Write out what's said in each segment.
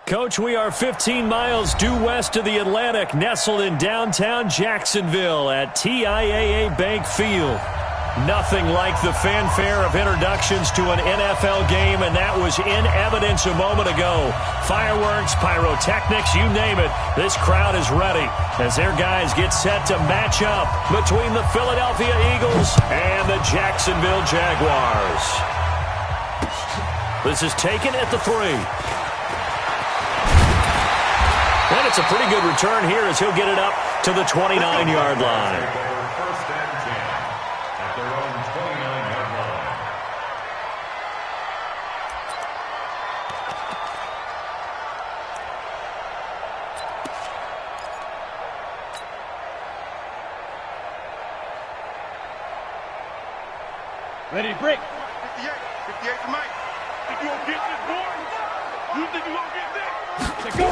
Coach, we are 15 miles due west of the Atlantic, nestled in downtown Jacksonville at TIAA Bank Field. Nothing like the fanfare of introductions to an NFL game, and that was in evidence a moment ago. Fireworks, pyrotechnics, you name it. This crowd is ready as their guys get set to match up between the Philadelphia Eagles and the Jacksonville Jaguars. This is taken at the 3. And it's a pretty good return here as he'll get it up to the 29-yard line. First and 10 at their own 29-yard line. Ready to break. 58 for Mike. Think you gonna get this, boy? You think you gonna get this? Let's go.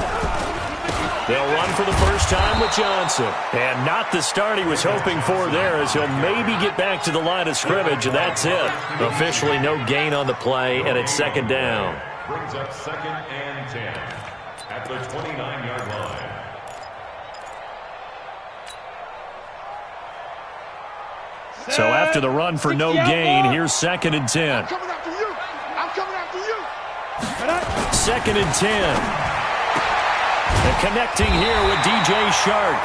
They'll run for the first time with Johnson. And not the start he was hoping for there, as he'll maybe get back to the line of scrimmage, and that's it. Officially no gain on the play, and it's second down. Brings up second and 10 at the 29-yard line. So after the run for no gain, here's second and 10. I'm coming after you. I'm coming after you. Second and 10. And connecting here with DJ Shark.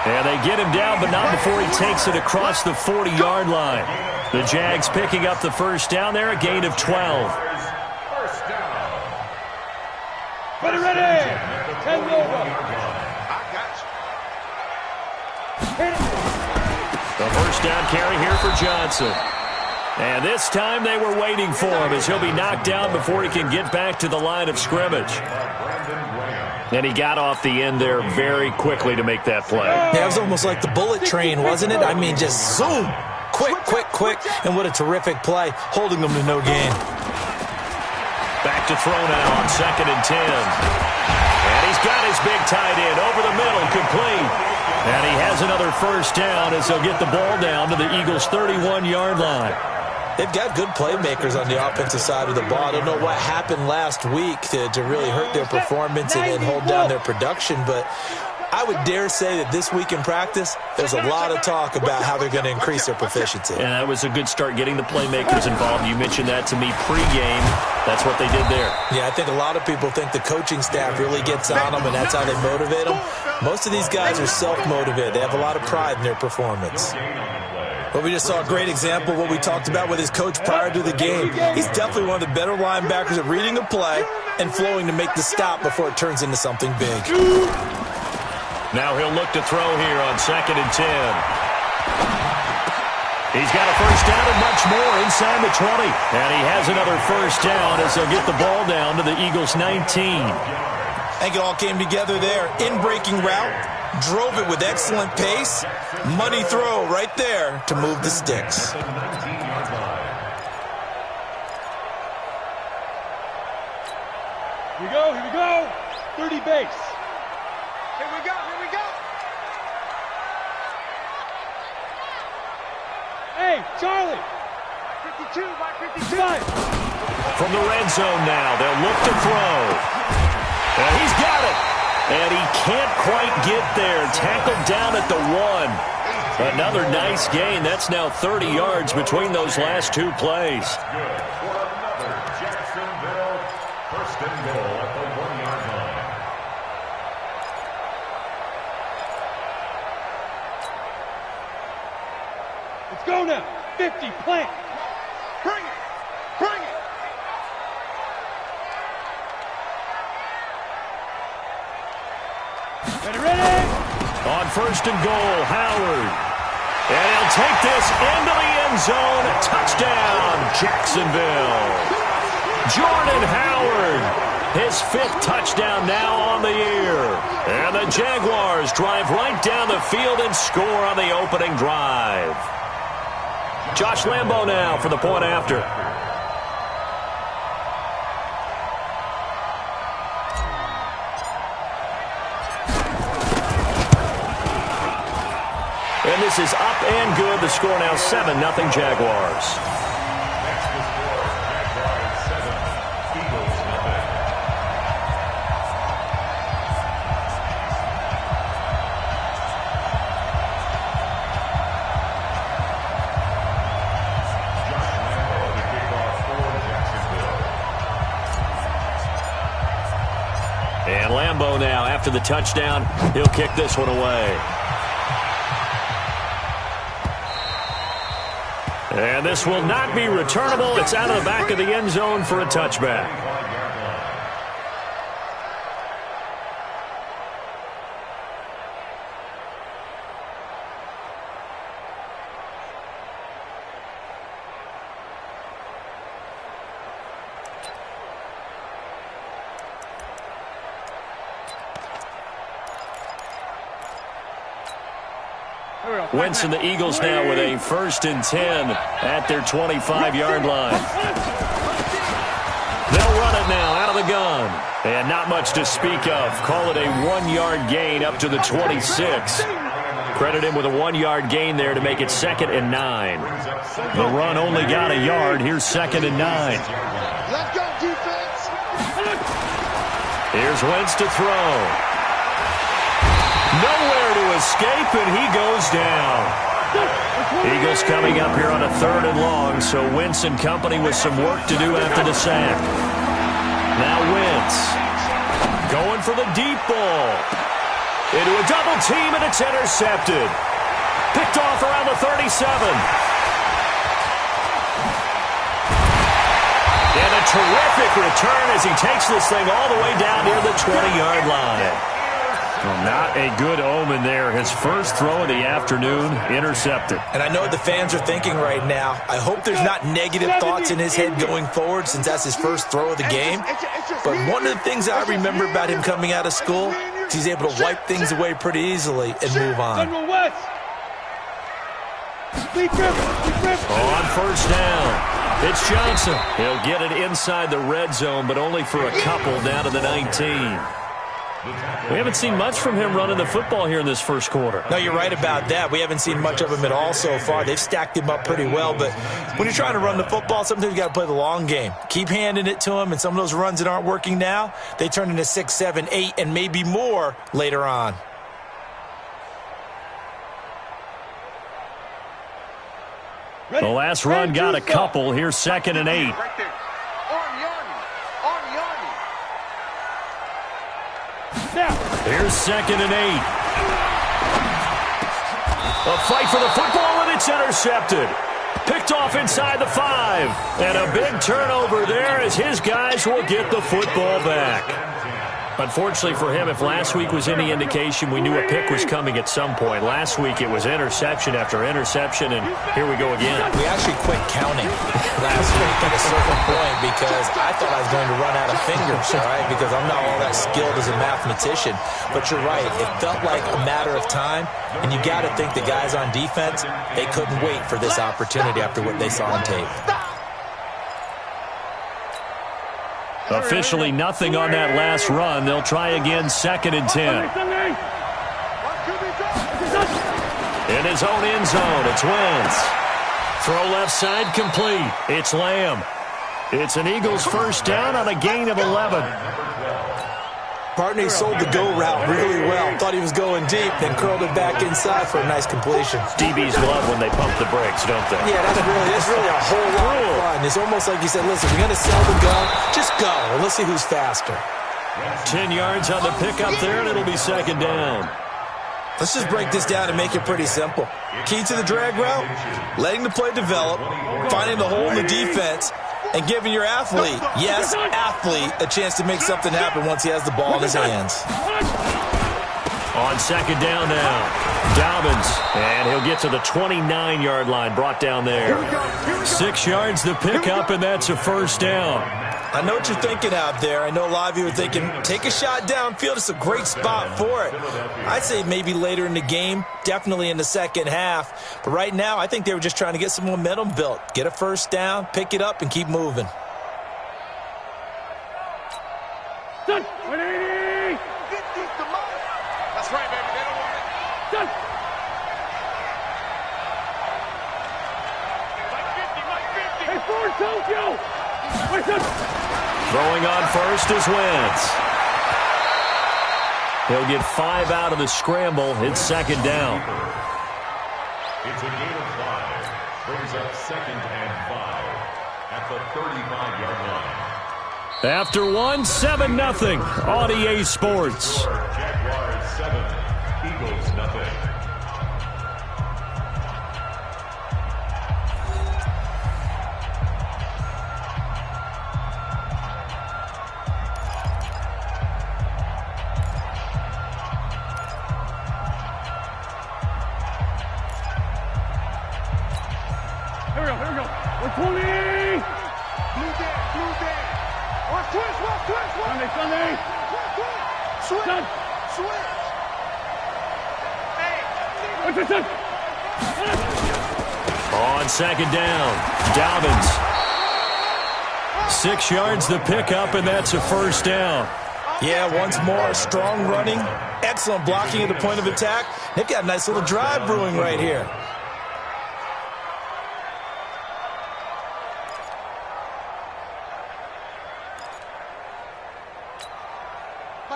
And they get him down, but not before he takes it across the 40-yard line. The Jags picking up the first down there, a gain of 12. First down. Ready. 10 over. I got you. Hit it. The first down carry here for Johnson. And this time they were waiting for him as he'll be knocked down before he can get back to the line of scrimmage. And he got off the end there very quickly to make that play. Yeah, it was almost like the bullet train, wasn't it? I mean, just zoom. Quick. And what a terrific play, holding them to no gain. Back to throw now on second and 10. And he's got his big tight end over the middle, complete. And he has another first down as he'll get the ball down to the Eagles' 31-yard line. They've got good playmakers on the offensive side of the ball. I don't know what happened last week to really hurt their performance and hold down their production, but I would dare say that this week in practice, there's a lot of talk about how they're going to increase their proficiency. And that was a good start getting the playmakers involved. You mentioned that to me pregame. That's what they did there. Yeah, I think a lot of people think the coaching staff really gets on them, and that's how they motivate them. Most of these guys are self-motivated. They have a lot of pride in their performance. But we just saw a great example of what we talked about with his coach prior to the game. He's definitely one of the better linebackers at reading a play and flowing to make the stop before it turns into something big. Now he'll look to throw here on second and 10. He's got a first down and much more inside the 20. And he has another first down as they'll get the ball down to the Eagles' 19. I think it all came together there. In-breaking route. Drove it with excellent pace. Money throw right there to move the sticks. Here we go. 30 base. Here we go. Hey, Charlie. 52 by 52. From the red zone now, they'll look to throw. And he's got it. And he can't quite get there. Tackled down at the 1. Another nice gain. That's now 30 yards between those last two plays. Good for another Jacksonville first and goal at the 1-yard line. Let's go now. 50, plant. Bring it. Ready. On first and goal, Howard. And he'll take this into the end zone. Touchdown, Jacksonville. Jordan Howard, his 5th touchdown now on the year. And the Jaguars drive right down the field and score on the opening drive. Josh Lambo now for the point after. And this is up and good. The score now 7-0 Jaguars. Lambeau now. After the touchdown, he'll kick this one away. And this will not be returnable. It's out of the back of the end zone for a touchback. Wentz and the Eagles now with a 1st and 10 at their 25-yard line. They'll run it now out of the gun. And not much to speak of. Call it a 1-yard gain up to the 26. Credit him with a 1-yard gain there to make it 2nd and 9. The run only got a yard. Here's 2nd and 9. Let's go, defense. Here's Wentz to throw. Nowhere to escape, and he goes down. Eagles coming up here on a 3rd and long, so Wentz and company with some work to do after the sack. Now Wentz going for the deep ball. Into a double team, and it's intercepted. Picked off around the 37. And a terrific return as he takes this thing all the way down near the 20-yard line. Well, not a good omen there. His first throw of the afternoon, intercepted. And I know what the fans are thinking right now. I hope there's not negative thoughts in his head going forward since that's his first throw of the game. But one of the things I remember about him coming out of school is he's able to wipe things away pretty easily and move on. On 1st down, it's Johnson. He'll get it inside the red zone, but only for a couple down to the 19. We haven't seen much from him running the football here in this first quarter. No, you're right about that. We haven't seen much of him at all so far. They've stacked him up pretty well, but when you're trying to run the football, sometimes you got to play the long game. Keep handing it to him, and some of those runs that aren't working now, they turn into 6, 7, 8, and maybe more later on. The last run got a couple. Here's 2nd and 8. Right there. Here's 2nd and 8. A fight for the football, and it's intercepted. Picked off inside the 5. And a big turnover there as his guys will get the football back. Unfortunately for him, if last week was any indication, we knew a pick was coming at some point. Last week it was interception after interception, and here we go again. We actually quit counting last week at a certain point because I thought I was going to run out of fingers, all right, because I'm not all that skilled as a mathematician. But you're right. It felt like a matter of time, and you got to think the guys on defense, they couldn't wait for this opportunity after what they saw on tape. Officially nothing on that last run. They'll try again, 2nd and 10. In his own end zone, it's Wentz. Throw left side complete. It's Lamb. It's an Eagles 1st down on a gain of 11. Partney sold the go route really well. Thought he was going deep, then curled it back inside for a nice completion. DBs love when they pump the brakes, don't they? Yeah, that's really a whole lot of fun. It's almost like you said, listen, we're going to sell the gun. Just go, and let's see who's faster. 10 yards on the pickup there, and it'll be 2nd down. Let's just break this down and make it pretty simple. Key to the drag route, letting the play develop, finding the hole in the defense, and giving your athlete, yes, athlete, a chance to make something happen once he has the ball in his hands. On 2nd down now, Dobbins, and he'll get to the 29-yard line, brought down there. 6 yards to pick up, and that's a 1st down. I know what you're thinking out there. I know a lot of you are thinking, take a shot downfield. It's a great spot for it. I'd say maybe later in the game, definitely in the second half. But right now, I think they were just trying to get some momentum built. Get a 1st down, pick it up, and keep moving. Done. 180. That's right, baby. They don't want it. Done. Like 50. Hey, Ford, Tokyo. Throwing on 1st is Wentz. He'll get 5 out of the scramble. It's 2nd down. It's a gain of 5. Brings up 2nd and 5 at the 35-yard line. After one, 7-0 on EA Sports. Jaguars 7, Eagles nothing. Here we go. 120. Blue dead. Watch twist. Sunday. Switch. Done. Switch. Hey. What's this? On second down, Dobbins. 6 yards the pickup, and that's a first down. Yeah, once more, strong running, excellent blocking at the point of attack. They've got a nice little drive brewing right here.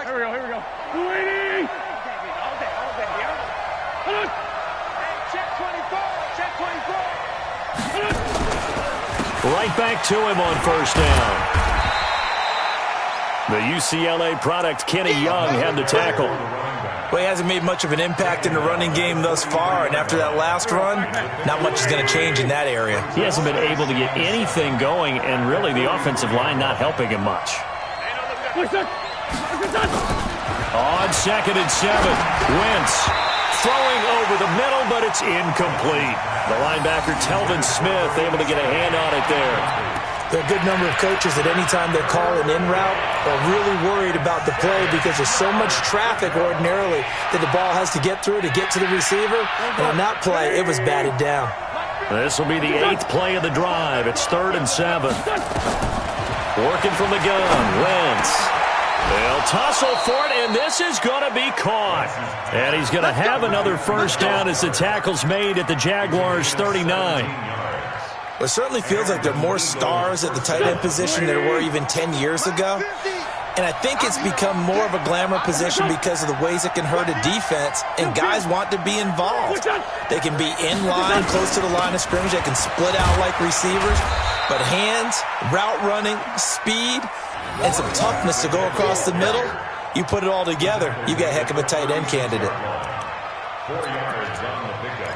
Here we go. 280. All day, yeah. Hold on. Hey, check 24. Right back to him on first down. The UCLA product, Kenny Young, had the tackle. Well, he hasn't made much of an impact in the running game thus far, and after that last run, not much is going to change in that area. He hasn't been able to get anything going, and really the offensive line not helping him much. What's that? On second and 7, Wentz throwing over the middle, but it's incomplete. The linebacker, Telvin Smith, able to get a hand on it there. There are a good number of coaches that any time they call an in route are really worried about the play because there's so much traffic ordinarily that the ball has to get through to get to the receiver. And on that play, it was batted down. This will be the 8th play of the drive. It's 3rd and 7. Working from the gun, Wentz. They'll tussle for it, and this is going to be caught. And he's going to have another first down as the tackle's made at the Jaguars' 39. It certainly feels like there are more stars at the tight end position than there were even 10 years ago. And I think it's become more of a glamour position because of the ways it can hurt a defense, and guys want to be involved. They can be in line, close to the line of scrimmage. They can split out like receivers. But hands, route running, speed, and some toughness to go across the middle, you put it all together, you got a heck of a tight end candidate. 4 yards on the pickup.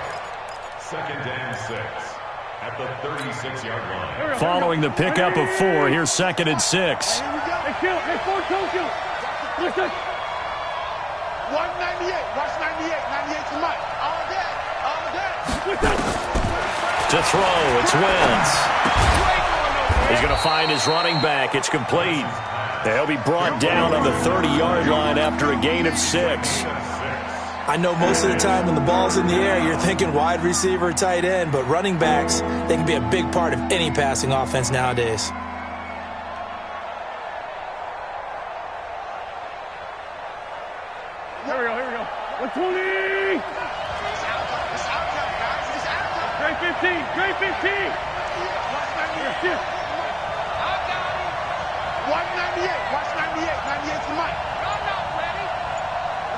2nd and 6 at the 36-yard line. Following the pickup of 4, here's 2nd and 6. Hey, kill. Hey, Ford, Tokyo. Listen. 198. Watch 98. 98 to Mike. All day. Listen. To throw, it's Wentz. He's going to find his running back. It's complete. They'll be brought down on the 30-yard line after a gain of 6. I know most of the time when the ball's in the air, you're thinking wide receiver, tight end, but running backs, they can be a big part of any passing offense nowadays. Here we go. 120. Grade 15. Yes, yes. 198. Watch 98. 98 to Mike.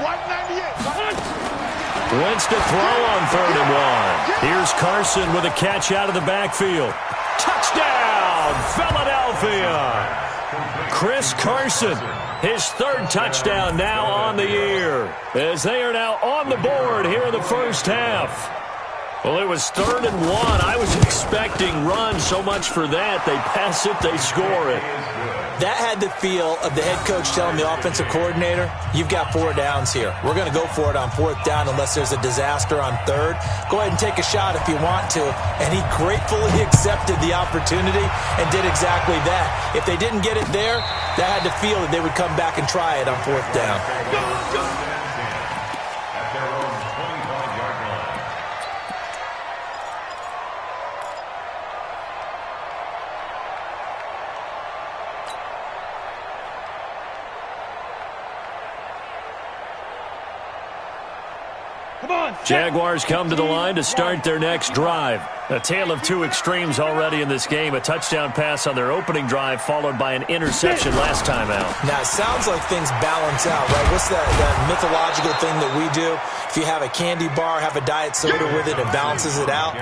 198. Wentz to throw on 3rd and 1. Here's Carson with a catch out of the backfield. Touchdown, Philadelphia! Chris Carson, his 3rd touchdown now on the year, as they are now on the board here in the first half. Well, it was 3rd and 1. I was expecting runs, so much for that. They pass it, they score it. That had the feel of the head coach telling the offensive coordinator, you've got 4 downs here. We're going to go for it on 4th down unless there's a disaster on 3rd. Go ahead and take a shot if you want to. And he gratefully accepted the opportunity and did exactly that. If they didn't get it there, that had the feel that they would come back and try it on 4th down. At their own 25-yard line. Jaguars come to the line to start their next drive. A tale of two extremes already in this game. A touchdown pass on their opening drive followed by an interception last time out. Now, it sounds like things balance out, right? What's that mythological thing that we do? If you have a candy bar, have a diet soda with it, it balances it out.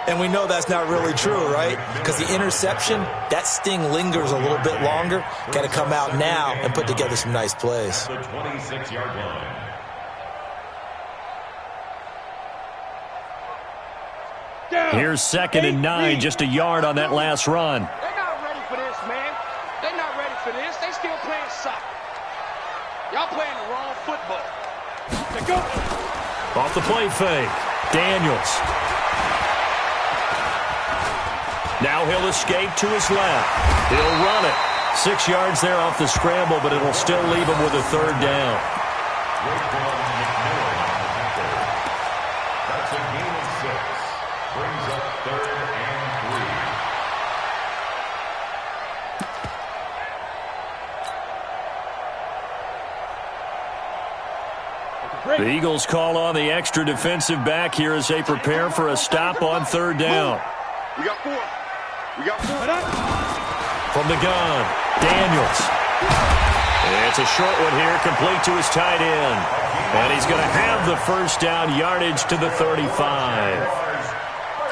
And we know that's not really true, right? Because the interception, that sting lingers a little bit longer. Got to come out now and put together some nice plays. The 26-yard line. Here's 2nd and 9, just a yard on that last run. They're not ready for this, man. They're not ready for this. They still playing soccer. Y'all playing the wrong football. Let's go. Off the play fake. Daniels. Now he'll escape to his left. He'll run it. 6 yards there off the scramble, but it'll still leave him with a 3rd down. That's a gain of 6. Brings up 3rd and 3. The Eagles call on the extra defensive back here as they prepare for a stop on 3rd down. We got 4. We got 4. From the gun, Daniels. It's a short one here, complete to his tight end. And he's going to have the 1st down yardage to the 35.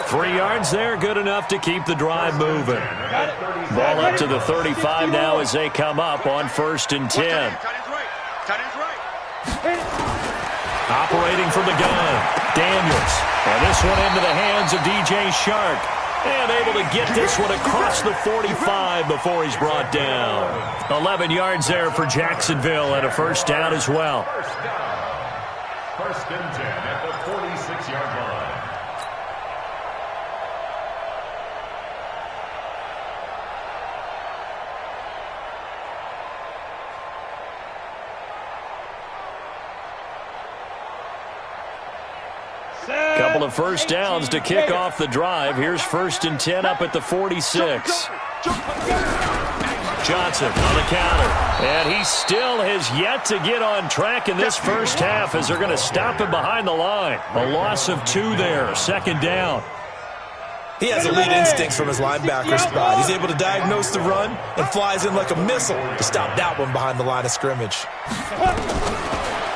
3 yards there, good enough to keep the drive moving. Ball up to the 35 now as they come up on 1st and 10. Tight end's right. Tight end's right. Operating from the gun, Daniels. And this one into the hands of DJ Shark. And able to get this one across the 45 before he's brought down. 11 yards there for Jacksonville and a 1st down as well. 1st and 10 at the 46-yard line. Couple of 1st downs to kick off the drive. Here's 1st and 10 up at the 46. Johnson on the counter. And he still has yet to get on track in this 1st half as they're going to stop him behind the line. A loss of 2 there. 2nd down. He has elite instincts from his linebacker spot. He's able to diagnose the run and flies in like a missile to stop that one behind the line of scrimmage.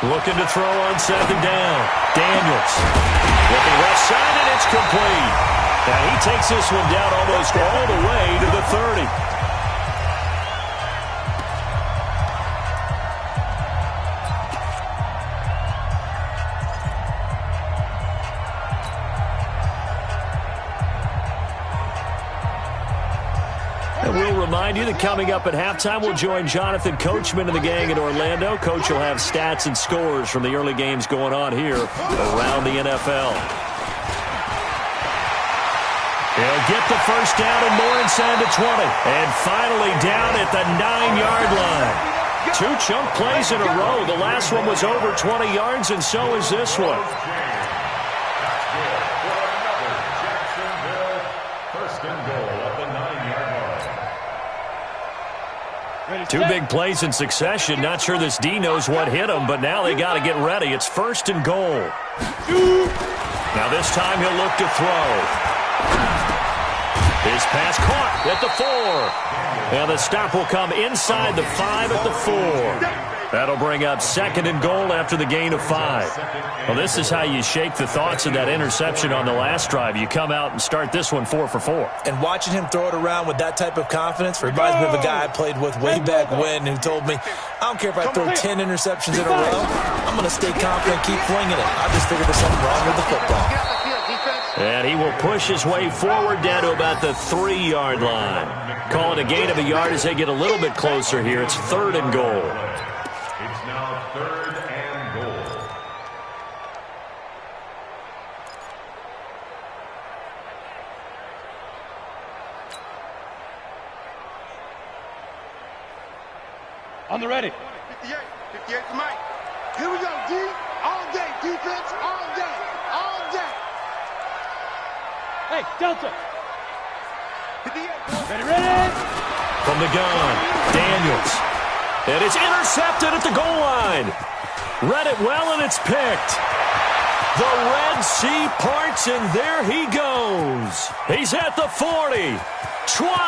Looking to throw on 2nd down. Daniels. Looking left side, and it's complete. And he takes this one down almost all the way to the 30. And we'll remind you that coming up at halftime, we'll join Jonathan Coachman and the gang in Orlando. Coach will have stats and scores from the early games going on here around the NFL. He'll get the 1st down and more inside the 20. And finally down at the 9-yard line. 2 chunk plays in a row. The last one was over 20 yards, and so is this one. Jacksonville, 1st and goal at the 9-yard line. 2 big plays in succession. Not sure this D knows what hit him, but now they got to get ready. It's 1st and goal. Now this time he'll look to throw. His pass caught at the 4. And the stop will come inside the 5 at the 4. That'll bring up 2nd and goal after the gain of 5. Well, this is how you shake the thoughts of that interception on the last drive. You come out and start this one 4 for 4. And watching him throw it around with that type of confidence reminds me of a guy I played with way back when who told me, I don't care if I throw 10 interceptions in a row, I'm going to stay confident, keep flinging it. I just figured there's something wrong with the football. And he will push his way forward down to about the 3-yard line. Call it a gain of a yard as they get a little bit closer here. It's 3rd and goal. It's now 3rd and goal. On the ready. 58. 58 to Mike. Here we go, D. All day. Defense, all day. All day. Hey, Delta. 58. Ready. From the gun, Daniels. And it's intercepted at the goal line. Read it well, and it's picked. The Red Sea parts, and there he goes. He's at the 40, 20,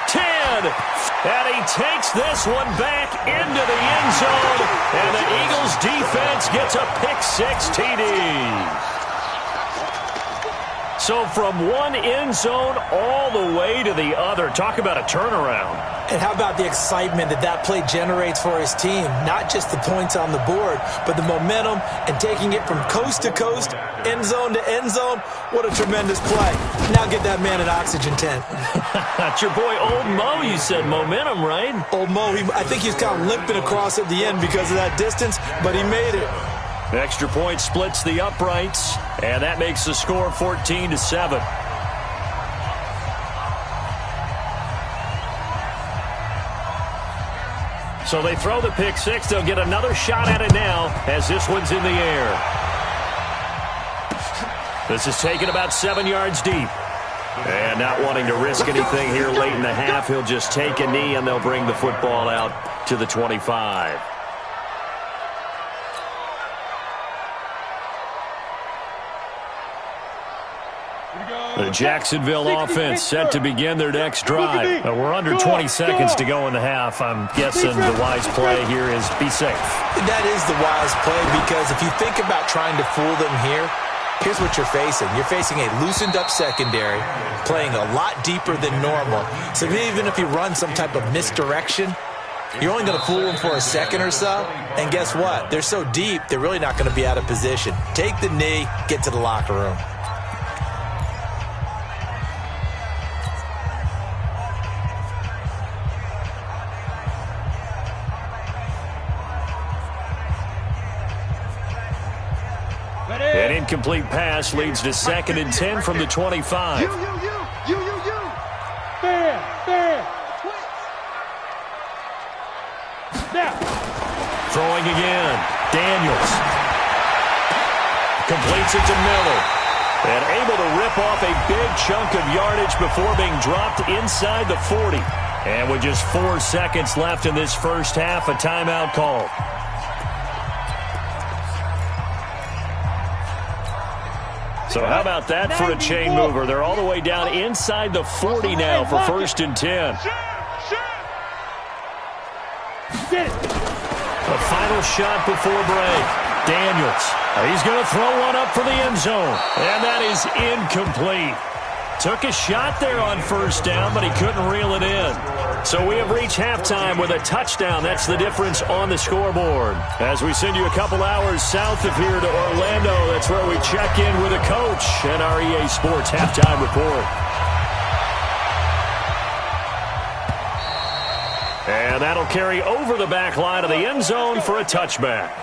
10, and he takes this one back into the end zone, and the Eagles defense gets a pick-6 TD. So from one end zone all the way to the other. Talk about a turnaround. And how about the excitement that play generates for his team? Not just the points on the board, but the momentum and taking it from coast to coast, end zone to end zone. What a tremendous play. Now get that man an oxygen tent. That's your boy Old Mo. You said momentum, right? Old Mo, I think he's kind of limping across at the end because of that distance, but he made it. Extra point splits the uprights, and that makes the score 14-7. So they throw the pick-6. They'll get another shot at it now as this one's in the air. This is taken about 7 yards deep. And not wanting to risk anything here late in the half, he'll just take a knee, and they'll bring the football out to the 25. The Jacksonville offense set to begin their next drive. We're under 20 seconds to go in the half. I'm guessing the wise play here is be safe. That is the wise play because if you think about trying to fool them here, here's what you're facing. You're facing a loosened up secondary, playing a lot deeper than normal. So even if you run some type of misdirection, you're only going to fool them for a second or so. And guess what? They're so deep, they're really not going to be out of position. Take the knee, get to the locker room. An incomplete pass leads to 2nd and 10 from the 25. You. Fair. Now. Throwing again. Daniels. Completes it to Miller. And able to rip off a big chunk of yardage before being dropped inside the 40. And with just 4 seconds left in this first half, a timeout called. So how about that for a chain mover? They're all the way down inside the 40 now for 1st and 10. The final shot before break. Daniels. He's going to throw one up for the end zone. And that is incomplete. Took a shot there on 1st down, but he couldn't reel it in. So we have reached halftime with a touchdown. That's the difference on the scoreboard. As we send you a couple hours south of here to Orlando, that's where we check in with a coach and our EA Sports halftime report. And that'll carry over the back line of the end zone for a touchback.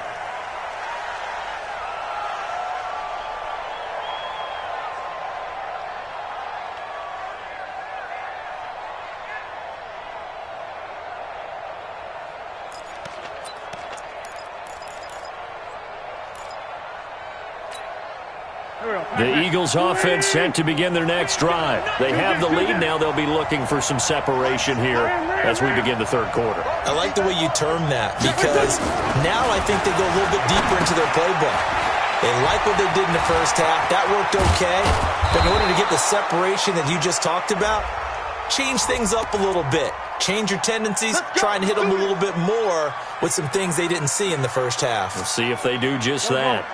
The Eagles offense set to begin their next drive. They have the lead. Now they'll be looking for some separation here as we begin the third quarter. I like the way you term that because now I think they go a little bit deeper into their playbook. They like what they did in the first half. That worked okay. But in order to get the separation that you just talked about, change things up a little bit. Change your tendencies. Try and hit them a little bit more with some things they didn't see in the first half. We'll see if they do just that.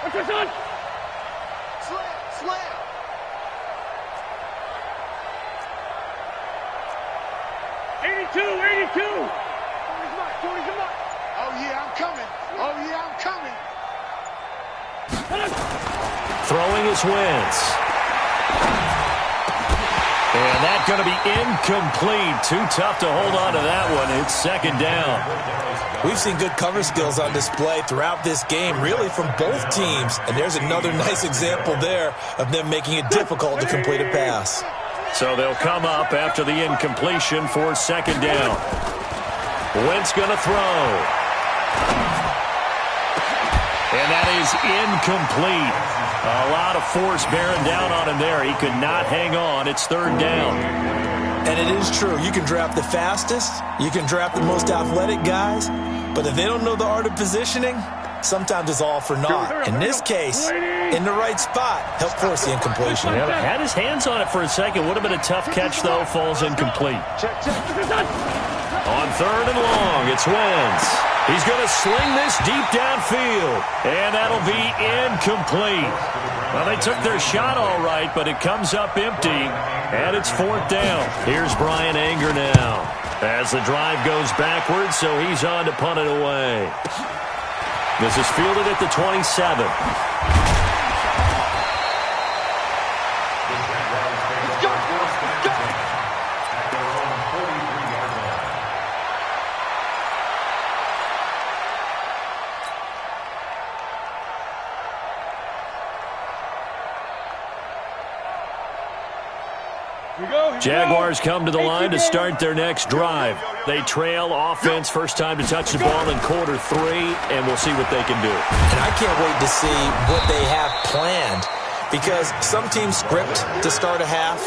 What's your son? Slam. 82. 40's a mark. Oh, yeah, I'm coming. Throwing is Wentz. And that's going to be incomplete. Too tough to hold on to that one. It's 2nd down. We've seen good cover skills on display throughout this game, really from both teams. And there's another nice example there of them making it difficult to complete a pass. So they'll come up after the incompletion for 2nd down. Wentz going to throw. And that is incomplete. A lot of force bearing down on him there. He could not hang on. It's third down. And it is true. You can draft the fastest. You can draft the most athletic guys. But if they don't know the art of positioning, sometimes it's all for naught. In this case, in the right spot, help force the incompletion. Yeah, had his hands on it for a second. Would have been a tough catch, though. Falls incomplete. On third and long, it's Wentz. He's going to sling this deep downfield, and that'll be incomplete. Well, they took their shot all right, but it comes up empty, and it's fourth down. Here's Bryan Anger now as the drive goes backwards, so he's on to punt it away. This is fielded at the 27. Jaguars come to the line to start their next drive. They trail offense, first time to touch the ball in quarter 3, and we'll see what they can do. And I can't wait to see what they have planned, because some teams script to start a half.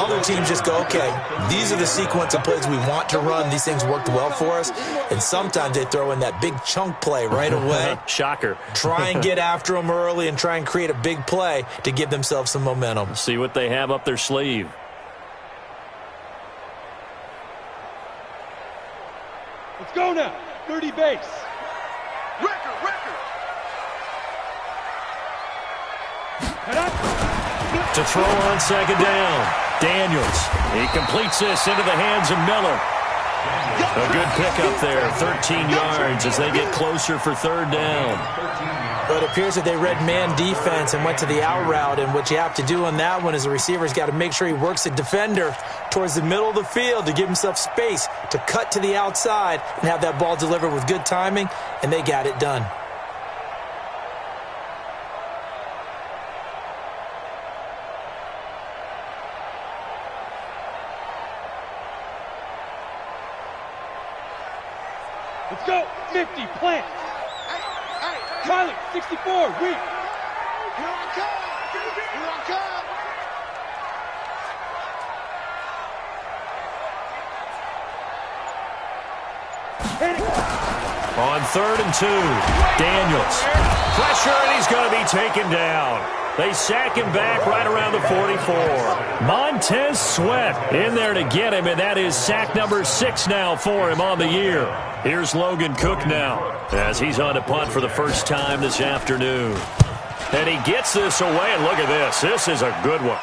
Other teams just go, okay, these are the sequence of plays we want to run. These things worked well for us. And sometimes they throw in that big chunk play right away. Shocker. Try and get after them early and try and create a big play to give themselves some momentum. See what they have up their sleeve. Let's go now. 30 base. Record. To throw on second down. Daniels. He completes this into the hands of Miller. A good pickup there. 13 yards as they get closer for third down. But it appears that they read man defense and went to the out route, and what you have to do on that one is the receiver's got to make sure he works the defender towards the middle of the field to give himself space to cut to the outside and have that ball delivered with good timing, and they got it done. Let's go. 50, plant. Tyler, 64, weak. Here I come. On third and 2, Daniels. Pressure, and he's going to be taken down. They sack him back right around the 44. Montez Sweat in there to get him, and that is sack number 6 now for him on the year. Here's Logan Cook now as he's on to punt for the first time this afternoon. And he gets this away, and look at this. This is a good one.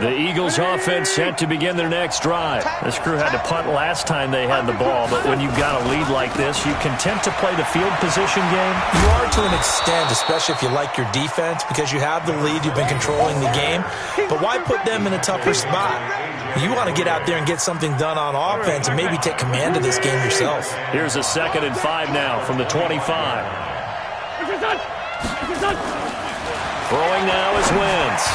The Eagles offense set to begin their next drive. This crew had to punt last time they had the ball, but when you've got a lead like this, you content to play the field position game? You are to an extent, especially if you like your defense, because you have the lead, you've been controlling the game. But why put them in a tougher spot? You want to get out there and get something done on offense and maybe take command of this game yourself. Here's a 2nd and 5 now from the 25. Throwing now is Wentz.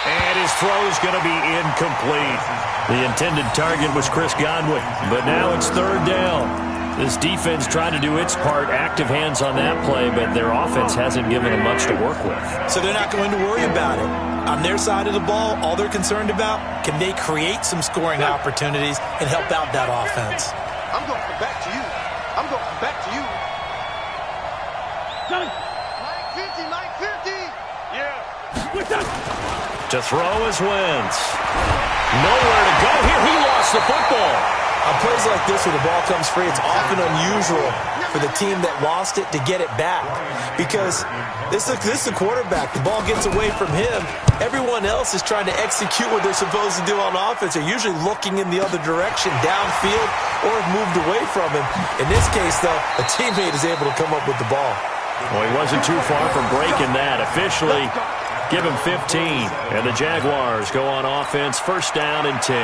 And his throw is going to be incomplete. The intended target was Chris Godwin, but now it's third down. This defense trying to do its part, active hands on that play, but their offense hasn't given them much to work with. So they're not going to worry about it. On their side of the ball, all they're concerned about, can they create some scoring opportunities and help out that offense? I'm going to come back to you. Mike 50. Yeah. To throw is Wentz. Nowhere to go here. He lost the football. On plays like this where the ball comes free, it's often unusual for the team that lost it to get it back. Because this is the quarterback. The ball gets away from him. Everyone else is trying to execute what they're supposed to do on offense. They're usually looking in the other direction, downfield, or have moved away from him. In this case, though, a teammate is able to come up with the ball. Well, he wasn't too far from breaking that. Officially, give him 15. And the Jaguars go on offense, first down and 10.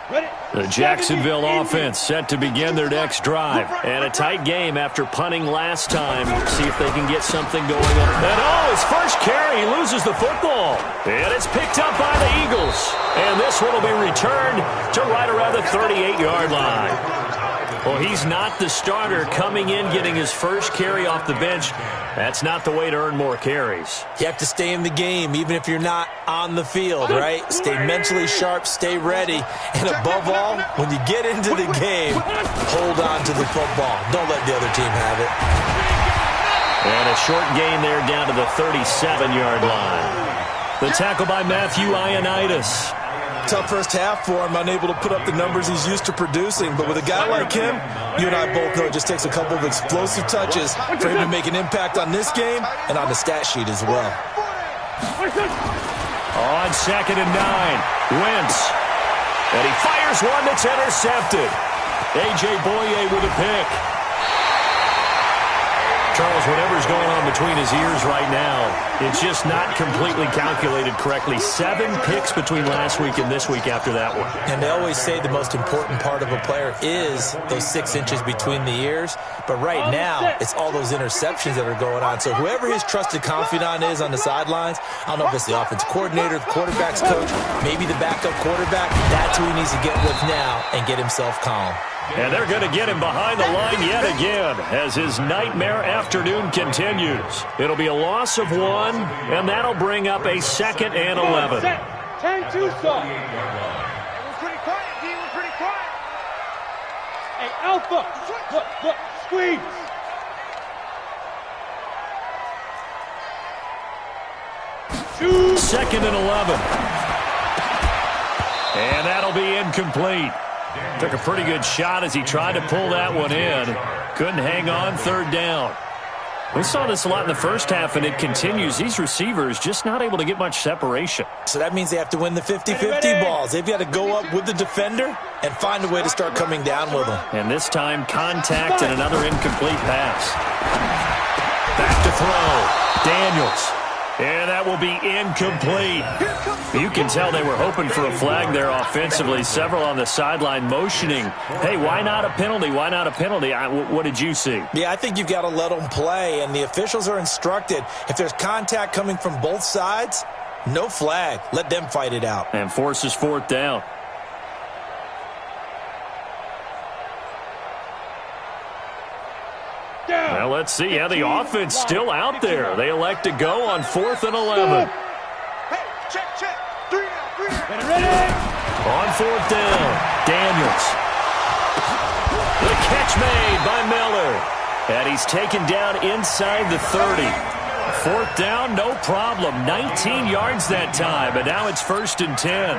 The Jacksonville offense set to begin their next drive. And a tight game after punting last time. See if they can get something going on. And his first carry, he loses the football. And it's picked up by the Eagles. And this one will be returned to right around the 38-yard line. Well, he's not the starter coming in, getting his first carry off the bench. That's not the way to earn more carries. You have to stay in the game, even if you're not on the field, right? Stay mentally sharp, stay ready. And above all, when you get into the game, hold on to the football. Don't let the other team have it. And a short gain there down to the 37-yard line. The tackle by Matthew Ioannidis. Tough first half for him, unable to put up the numbers he's used to producing. But with a guy like him, you and I both know it just takes a couple of explosive touches for him to make an impact on this game and on the stat sheet as well. On 2nd and 9, Wentz. And he fires one that's intercepted. A.J. Boye with a pick. Charles, whatever's going on between his ears right now, it's just not completely calculated correctly. 7 picks between last week and this week after that one. And they always say the most important part of a player is those 6 inches between the ears. But right now, it's all those interceptions that are going on. So whoever his trusted confidant is on the sidelines, I don't know if it's the offensive coordinator, the quarterback's coach, maybe the backup quarterback, that's who he needs to get with now and get himself calm. And they're going to get him behind the line yet again as his nightmare afternoon continues. It'll be a loss of 1, and that'll bring up a 2nd and 11. 10-2 stop. We're pretty quiet, D. We're pretty quiet. Hey, Alpha. Look, squeeze. Shoot. 2nd and 11. And that'll be incomplete. Took a pretty good shot as he tried to pull that one in. Couldn't hang on, 3rd down. We saw this a lot in the first half, and it continues. These receivers just not able to get much separation. So that means they have to win the 50-50 balls. They've got to go up with the defender and find a way to start coming down with them. And this time, contact and another incomplete pass. Back to throw. Daniels. And that will be incomplete. You can tell they were hoping for a flag there offensively. Several on the sideline motioning. Hey, why not a penalty? Why not a penalty? What did you see? Yeah, I think you've got to let them play, and the officials are instructed. If there's contact coming from both sides, no flag. Let them fight it out. And forces 4th down. Well, let's see. Yeah, the offense still out there. They elect to go on 4th and 11. Hey, check. 3 now. Ready? On 4th down, Daniels. The catch made by Miller. And he's taken down inside the 30. 4th down, no problem. 19 yards that time, and now it's 1st and 10.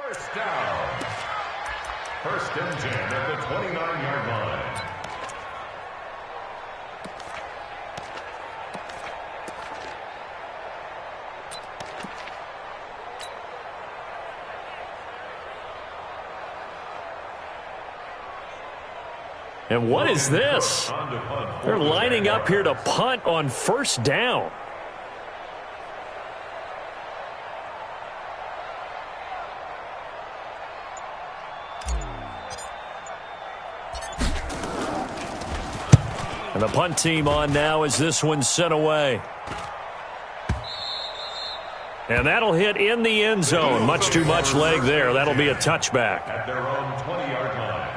First down. First and 10 at the 29-yard line. And what is this? They're lining up here to punt on first down. And the punt team on now as this one's sent away. And that'll hit in the end zone. Much too much leg there. That'll be a touchback. At their own 20-yard line.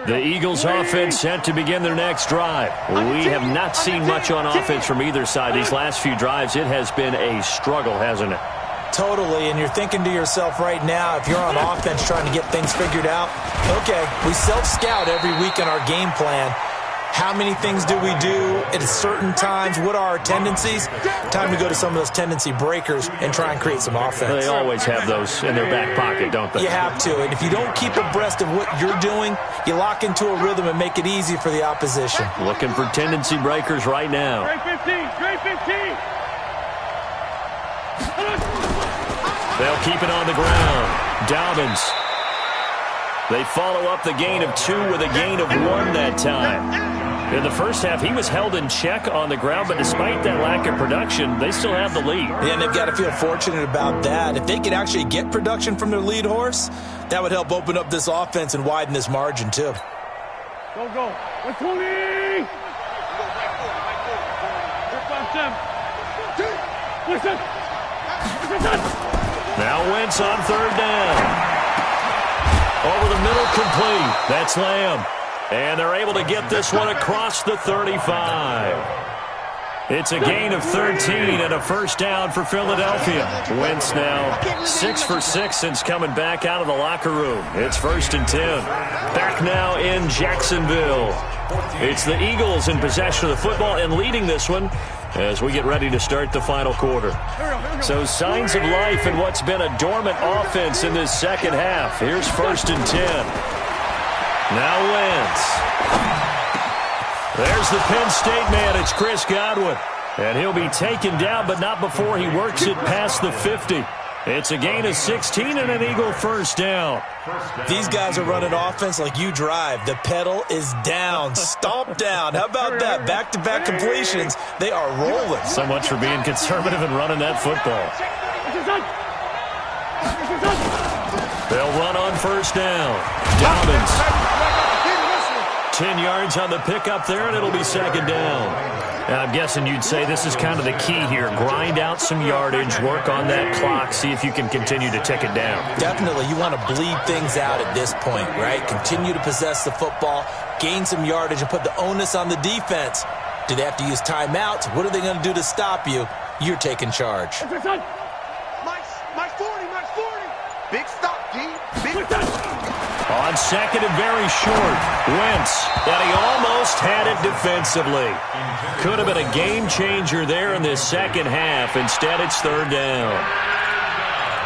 The Eagles offense set to begin their next drive. We have not seen much on offense from either side. These last few drives, it has been a struggle, hasn't it? Totally, and you're thinking to yourself right now, if you're on offense trying to get things figured out, okay, we self-scout every week in our game plan. How many things do we do at certain times? What are our tendencies? Time to go to some of those tendency breakers and try and create some offense. They always have those in their back pocket, don't they? You have to, and if you don't keep abreast of what you're doing, you lock into a rhythm and make it easy for the opposition. Looking for tendency breakers right now. Straight 15, straight 15. They'll keep it on the ground. Dobbins. They follow up the gain of 2 with a gain of 1 that time. In the first half, he was held in check on the ground, but despite that lack of production, they still have the lead. Yeah, and they've got to feel fortunate about that. If they could actually get production from their lead horse, that would help open up this offense and widen this margin, too. Go, go. 120. Now Wentz on third down. Over the middle, complete. That's Lamb. And they're able to get this one across the 35. It's a gain of 13 and a first down for Philadelphia. Wentz now 6 for 6 since coming back out of the locker room. It's first and 10. Back now in Jacksonville. It's the Eagles in possession of the football and leading this one as we get ready to start the final quarter. So signs of life in what's been a dormant offense in this second half. Here's first and 10. Now Wentz. There's the Penn State man. It's Chris Godwin. And he'll be taken down, but not before he works it past the 50. It's a gain of 16 and an Eagle first down. These guys are running offense like you drive. The pedal is down. Stomp down. How about that? Back-to-back completions. They are rolling. So much for being conservative and running that football. They'll run on first down. Dobbins. 10 yards on the pickup there, and it'll be second down. And I'm guessing you'd say this is kind of the key here. Grind out some yardage, work on that clock, see if you can continue to tick it down. Definitely. You want to bleed things out at this point, right? Continue to possess the football, gain some yardage, and put the onus on the defense. Do they have to use timeouts? What are they going to do to stop you? You're taking charge. Mike's 40. Big stop, D. Big stop. On second and very short, Wentz, and he almost had it defensively. Could have been a game changer there in this second half. Instead, it's third down.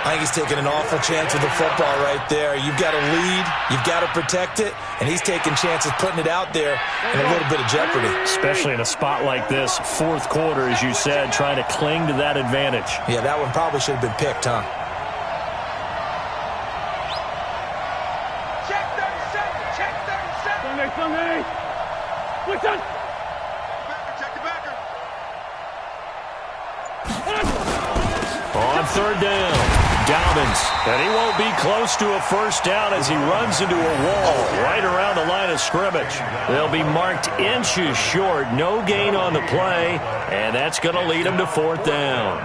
I think he's taking an awful chance with the football right there. You've got to lead, you've got to protect it, and he's taking chances putting it out there in a little bit of jeopardy. Especially in a spot like this, fourth quarter, as you said, trying to cling to that advantage. Yeah, that one probably should have been picked, huh? Sunday. What's that? Check the backer. On third down, Dobbins. And he won't be close to a first down as he runs into a wall right around the line of scrimmage. They'll be marked inches short. No gain on the play, and that's going to lead him to fourth down.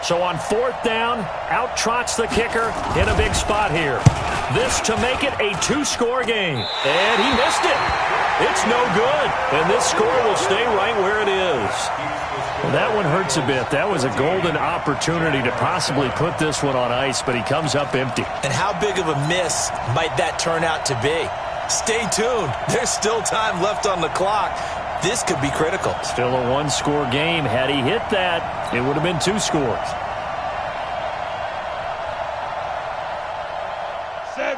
So on fourth down, out trots the kicker in a big spot here. This to make it a two-score game. And he missed it. It's no good. And this score will stay right where it is. Well, that one hurts a bit. That was a golden opportunity to possibly put this one on ice, but he comes up empty. And how big of a miss might that turn out to be? Stay tuned. There's still time left on the clock. this could be critical. Still a one-score game. Had he hit that, it would have been 2 scores.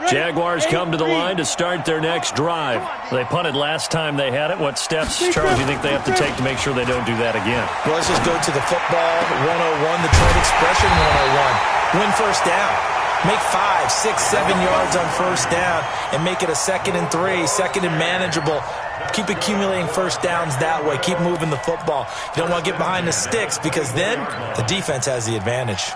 Jaguars come to the line to start their next drive. They punted last time they had it. What steps, Charles, do you think they have to take to make sure they don't do that again? Well, let's just go to the football 101, the trade expression 101. Win first down. Make 5, 6, 7 yards on first down and make it a 2nd and 3, 2nd and manageable. Keep accumulating first downs that way. Keep moving the football. You don't want to get behind the sticks because then the defense has the advantage.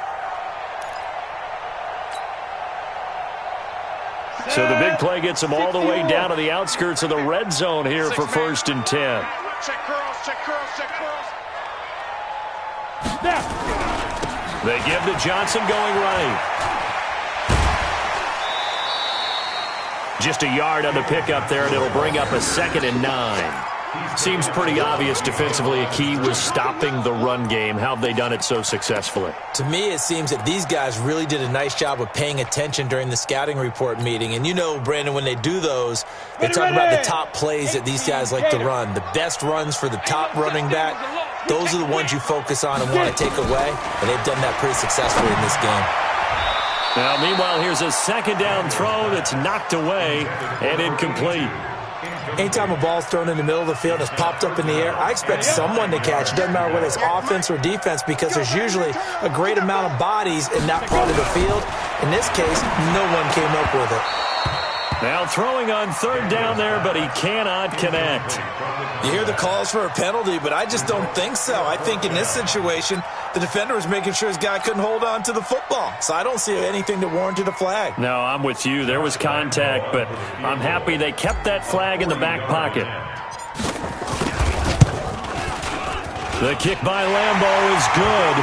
So the big play gets them all the way down to the outskirts of the red zone here for 1st and 10. Check curls, check curls, check curls. They give to Johnson going right. Just a yard on the pickup there, and it'll bring up a 2nd and 9. Seems pretty obvious defensively a key was stopping the run game. How have they done it so successfully? To me, it seems that these guys really did a nice job of paying attention during the scouting report meeting. And you know, Brandon, when they do those, they talk about the top plays that these guys like to run. The best runs for the top running back, those are the ones you focus on and want to take away. And they've done that pretty successfully in this game. Now, meanwhile, here's a 2nd down throw that's knocked away and incomplete. Anytime a ball's thrown in the middle of the field and it's popped up in the air, I expect someone to catch. It doesn't matter whether it's offense or defense because there's usually a great amount of bodies in that part of the field. In this case, no one came up with it. Now throwing on 3rd down there, but he cannot connect. You hear the calls for a penalty, but I just don't think so. I think in this situation, the defender was making sure his guy couldn't hold on to the football. So I don't see anything that warranted a flag. No, I'm with you. There was contact, but I'm happy they kept that flag in the back pocket. The kick by Lambeau is good.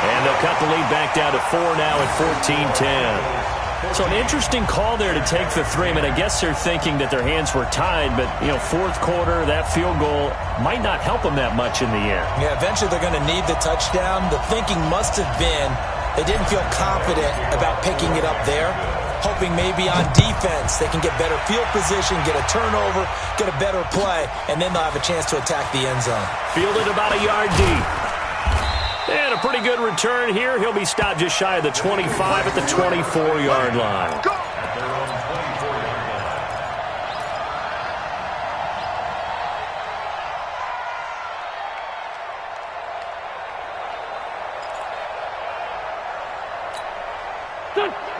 And they'll cut the lead back down to 4 now at 14-10. So an interesting call there to take the 3. I mean, I guess they're thinking that their hands were tied, but, you know, 4th quarter, that field goal might not help them that much in the end. Yeah, eventually they're going to need the touchdown. The thinking must have been they didn't feel confident about picking it up there, hoping maybe on defense they can get better field position, get a turnover, get a better play, and then they'll have a chance to attack the end zone. Fielded about a yard deep. And a pretty good return here. He'll be stopped just shy of the 25 at the 24-yard line.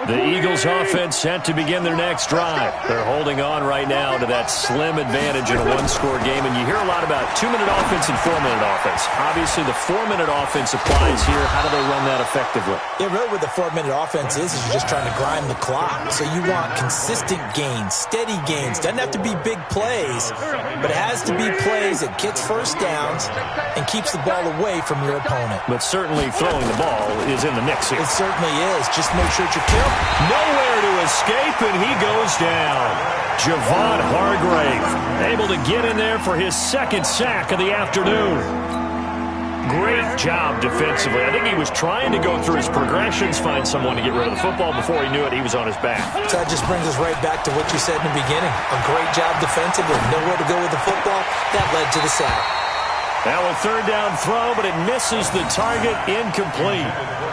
The Eagles offense set to begin their next drive. They're holding on right now to that slim advantage in a one-score game. And you hear a lot about 2-minute offense and 4-minute offense. Obviously, the 4-minute offense applies here. How do they run that effectively? Yeah, really what the 4-minute offense is you're just trying to grind the clock. So you want consistent gains, steady gains. Doesn't have to be big plays, but it has to be plays that gets first downs and keeps the ball away from your opponent. But certainly throwing the ball is in the mix here. It certainly is. Just make sure you're careful. Nowhere to escape, and he goes down. Javon Hargrave able to get in there for his 2nd sack of the afternoon. Great job defensively. I think he was trying to go through his progressions, find someone to get rid of the football. Before he knew it, he was on his back. So that just brings us right back to what you said in the beginning. A great job defensively. Nowhere to go with the football. That led to the sack. Now a 3rd down throw, but it misses the target. Incomplete.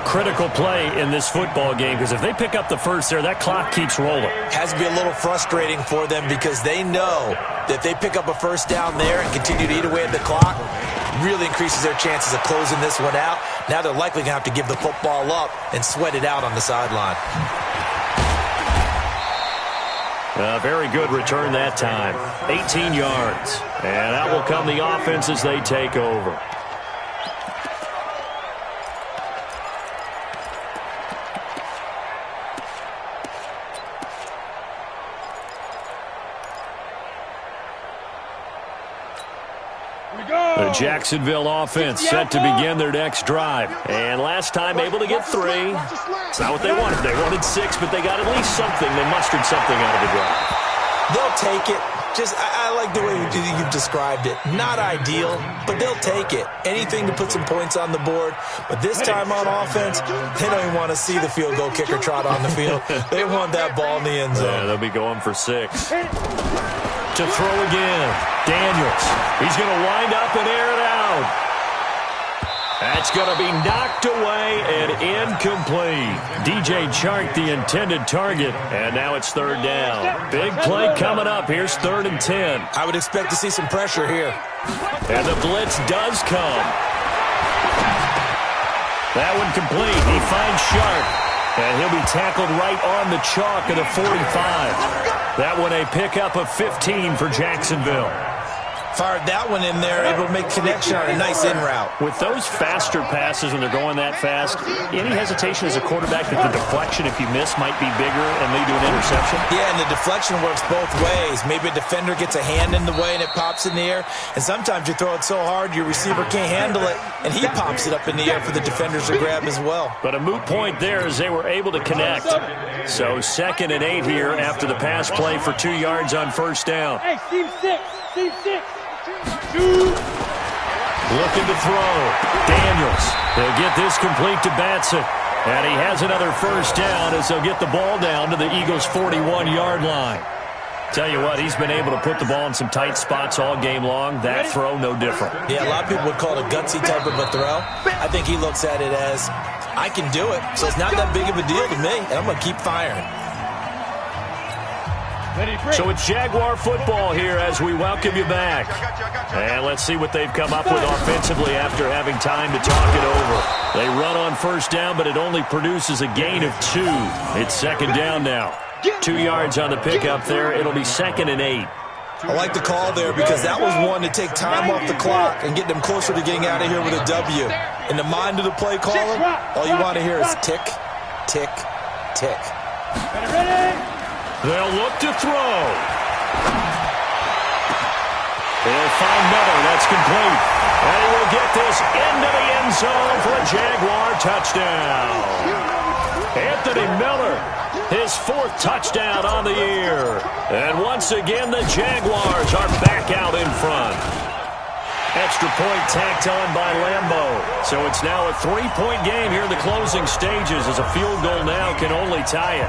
Critical play in this football game because if they pick up the first there, that clock keeps rolling. Has to be a little frustrating for them because they know that if they pick up a first down there and continue to eat away at the clock, really increases their chances of closing this one out. Now they're likely going to have to give the football up and sweat it out on the sideline. A very good return that time. 18 yards. And out will come the offense as they take over. The Jacksonville offense set to begin their next drive. And last time able to get 3. It's not what they wanted. They wanted 6, but they got at least something. They mustered something out of the drive. They'll take it. I like the way you've described it. Not ideal, but they'll take it. Anything to put some points on the board. But this time on offense, they don't even want to see the field goal kicker trot on the field. They want that ball in the end zone. Yeah, they'll be going for 6. To throw again. Daniels. He's going to wind up and air it out. That's going to be knocked away and incomplete. DJ Chark, the intended target, and now it's third down. Big play coming up. Here's 3rd and 10. I would expect to see some pressure here. And the blitz does come. That one complete. He finds Sharp, and he'll be tackled right on the chalk of the 45. That one a pickup of 15 for Jacksonville. Fired that one in there, able to make connection on a nice in route. With those faster passes when they're going that fast, any hesitation as a quarterback that the deflection, if you miss, might be bigger and lead to an interception? Yeah, and the deflection works both ways. Maybe a defender gets a hand in the way and it pops in the air, and sometimes you throw it so hard your receiver can't handle it, and he pops it up in the air for the defenders to grab as well. But a moot point there as they were able to connect. So 2nd and 8 here after the pass play for 2 yards on first down. Hey, team 6. Looking to throw. Daniels. They'll get this complete to Batson. And he has another first down as they'll get the ball down to the Eagles' 41-yard line. Tell you what, he's been able to put the ball in some tight spots all game long. That throw, no different. Yeah, a lot of people would call it a gutsy type of a throw. I think he looks at it as, I can do it, so it's not that big of a deal to me, and I'm going to keep firing. So it's Jaguar football here as we welcome you back. And let's see what they've come up with offensively after having time to talk it over. They run on first down, but it only produces a gain of 2. It's 2nd down now. 2 yards on the pickup there. It'll be 2nd and 8. I like the call there because that was one to take time off the clock and get them closer to getting out of here with a W. In the mind of the play caller, all you want to hear is tick, tick, tick. They'll look to throw. They'll find Miller. That's complete. And he will get this into the end zone for a Jaguar touchdown. Anthony Miller, his 4th touchdown on the year. And once again, the Jaguars are back out in front. Extra point tacked on by Lambeau. So it's now a 3-point game here in the closing stages as a field goal now can only tie it.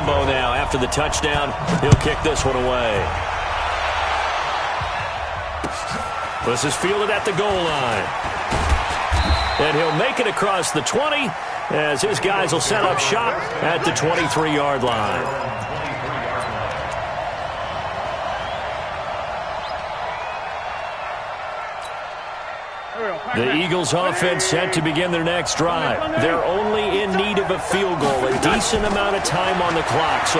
Now, after the touchdown, he'll kick this one away. This is fielded at the goal line. And he'll make it across the 20 as his guys will set up shop at the 23-yard line. The Eagles offense set to begin their next drive. They're only in need of a field goal, a decent amount of time on the clock. So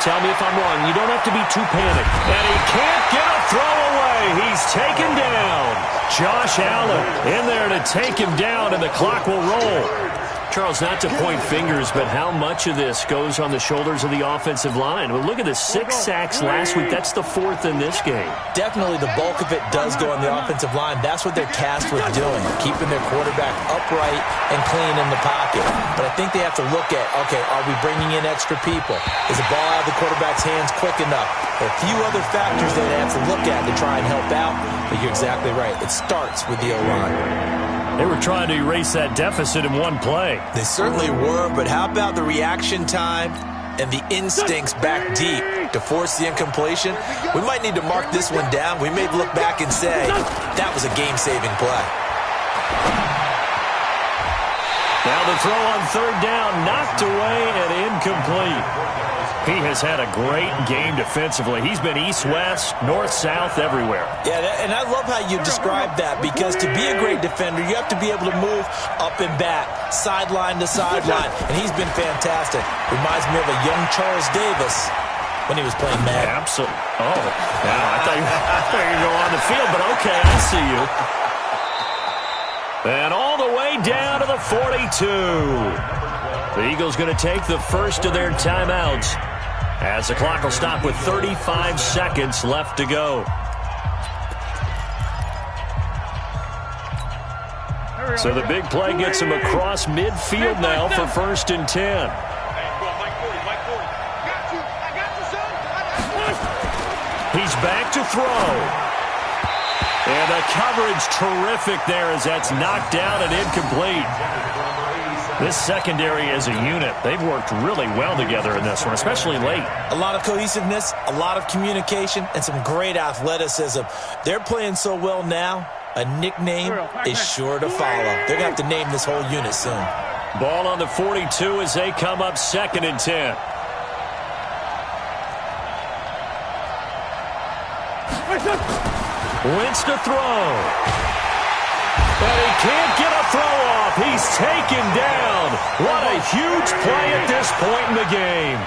tell me if I'm wrong. You don't have to be too panicked. And he can't get a throw away. He's taken down. Josh Allen in there to take him down, and the clock will roll. Charles, not to point fingers, but how much of this goes on the shoulders of the offensive line? Well, look at the 6 sacks last week. That's the 4th in this game. Definitely the bulk of it does go on the offensive line. That's what they're tasked with doing, keeping their quarterback upright and clean in the pocket. But I think they have to look at, okay, are we bringing in extra people? Is the ball out of the quarterback's hands quick enough? There are a few other factors that they have to look at to try and help out, but you're exactly right. It starts with the O-line. They were trying to erase that deficit in one play. They certainly were, but how about the reaction time and the instincts back deep to force the incompletion? We might need to mark this one down. We may look back and say, that was a game-saving play. Now the throw on 3rd down, knocked away and incomplete. He has had a great game defensively. He's been east-west, north-south, everywhere. Yeah, and I love how you describe that because to be a great defender, you have to be able to move up and back, sideline to sideline, and he's been fantastic. Reminds me of a young Charles Davis when he was playing Madden. Absolutely. Oh, now I thought you were going on the field, but okay, I see you. And all the way down to the 42. The Eagles going to take the first of their timeouts as the clock will stop with 35 seconds left to go. So the big play gets him across midfield now for 1st and 10. He's back to throw. And the coverage terrific there as that's knocked down and incomplete. This secondary as a unit, they've worked really well together in this one, especially late. A lot of cohesiveness, a lot of communication, and some great athleticism. They're playing so well now, a nickname is sure to follow. They're going to have to name this whole unit soon. Ball on the 42 as they come up 2nd and 10. Wentz to throw. But he can't get a throw off. He's taken down. What a huge play at this point in the game.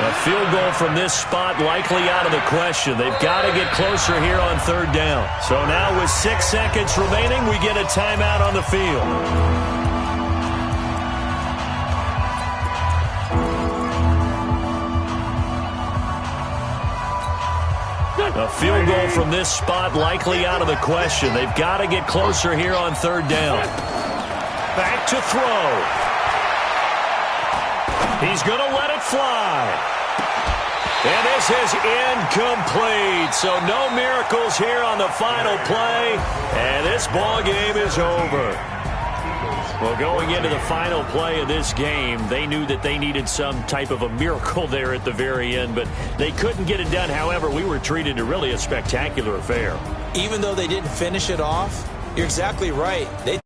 A field goal from this spot likely out of the question. They've got to get closer here on 3rd down. So now with 6 seconds remaining, we get a timeout on the field. A field goal from this spot likely out of the question. They've got to get closer here on 3rd down. Back to throw. He's going to let it fly. And this is incomplete. So no miracles here on the final play. And this ball game is over. Well, going into the final play of this game, they knew that they needed some type of a miracle there at the very end, but they couldn't get it done. However, we were treated to really a spectacular affair. Even though they didn't finish it off, you're exactly right. They